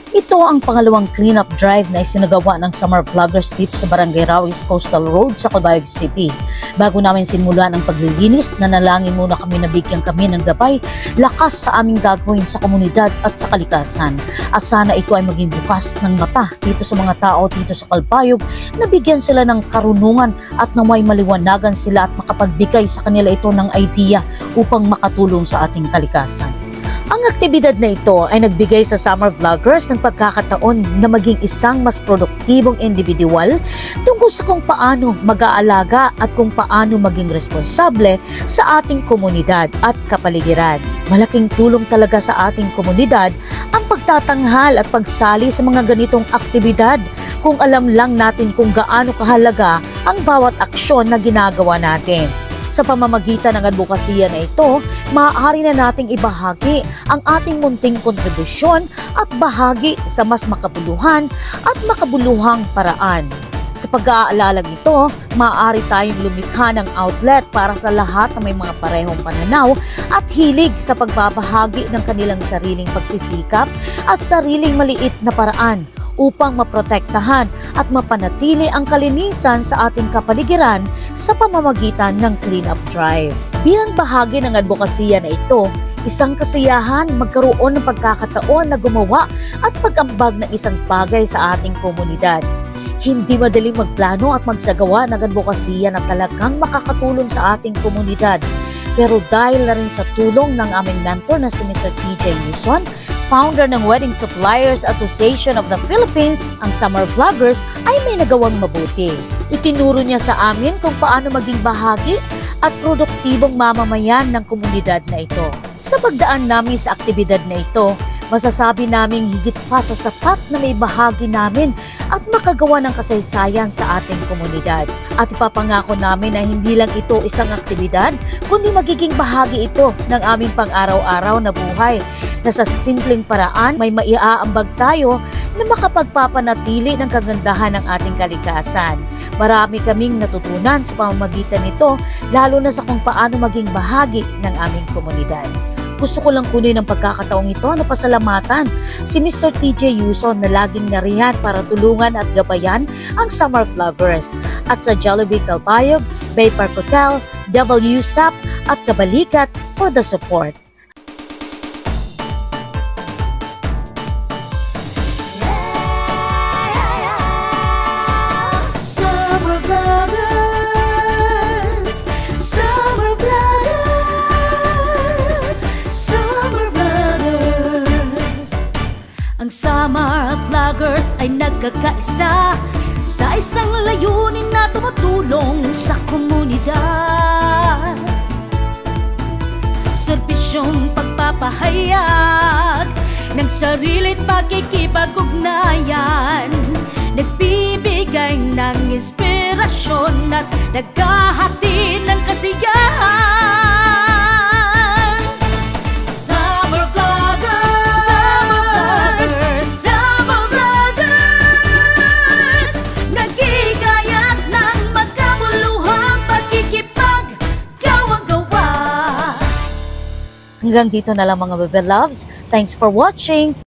Ito ang pangalawang cleanup drive na isinagawa ng Summer Vloggers dito sa Barangay Rawis Coastal Road sa Cavite City. Bago namin simulan ang paglilinis, nanalangin muna kami na bigyan kami ng gabay, lakas sa aming gagawin sa komunidad at sa kalikasan. At sana ito ay maging bukas ng mata dito sa mga tao dito sa Calpayog na bigyan sila ng karunungan at na may maliwanagan sila at makapagbigay sa kanila ito ng idea upang makatulong sa ating kalikasan. Ang aktibidad na ito ay nagbigay sa Summer Vloggers ng pagkakataon na maging isang mas produktibong individual tungkol sa kung paano mag-aalaga at kung paano maging responsable sa ating komunidad at kapaligiran. Malaking tulong talaga sa ating komunidad ang pagtatanghal at pagsali sa mga ganitong aktibidad kung alam lang natin kung gaano kahalaga ang bawat aksyon na ginagawa natin. Sa pamamagitan ng advokasya na ito, maaari na nating ibahagi ang ating munting kontribusyon at bahagi sa mas makabuluhan at makabuluhang paraan. Sa pag-aalala nito, maaari tayong lumikha ng outlet para sa lahat na may mga parehong pananaw at hilig sa pagbabahagi ng kanilang sariling pagsisikap at sariling maliit na paraan upang maprotektahan at mapanatili ang kalinisan sa ating kapaligiran sa pamamagitan ng cleanup drive. Bilang bahagi ng advokasya na ito, isang kasiyahan magkaroon ng pagkakataon na gumawa at pag-ambag ng isang bagay sa ating komunidad. Hindi madaling magplano at magsagawa ng advokasya na talagang makakatulong sa ating komunidad. Pero dahil na rin sa tulong ng aming mentor na si Mr. TJ Yuson, founder ng Wedding Suppliers Association of the Philippines, ang Summer Vloggers ay may nagawang mabuti. Itinuro niya sa amin kung paano maging bahagi at produktibong mamamayan ng komunidad na ito. Sa pagdaan namin sa aktibidad na ito, masasabi naming higit pa sa sapat na may bahagi namin at makagawa ng kasaysayan sa ating komunidad. At ipapangako namin na hindi lang ito isang aktibidad, kundi magiging bahagi ito ng aming pang-araw-araw na buhay na sa simpleng paraan may maiaambag tayo na makapagpapanatili ng kagandahan ng ating kalikasan. Marami kaming natutunan sa pamamagitan nito, lalo na sa kung paano maging bahagi ng aming komunidad. Gusto ko lang kunin ang pagkakataong ito na pasalamatan si Mr. TJ Yuson na laging nariyan para tulungan at gabayan ang Summer Vloggers at sa Jollibee Calpayog, Bay Park Hotel, WSAP at Kabalikat for the support. Ang Summer Vloggers ay nagkakaisa sa isang layunin na tumutulong sa komunidad. Serbisyong pagpapahayag ng sarili't pagkikipag-ugnayan, nagbibigay ng inspirasyon at naghahatid ng kasiyahan. Hanggang dito na lang mga baby loves. Thanks for watching!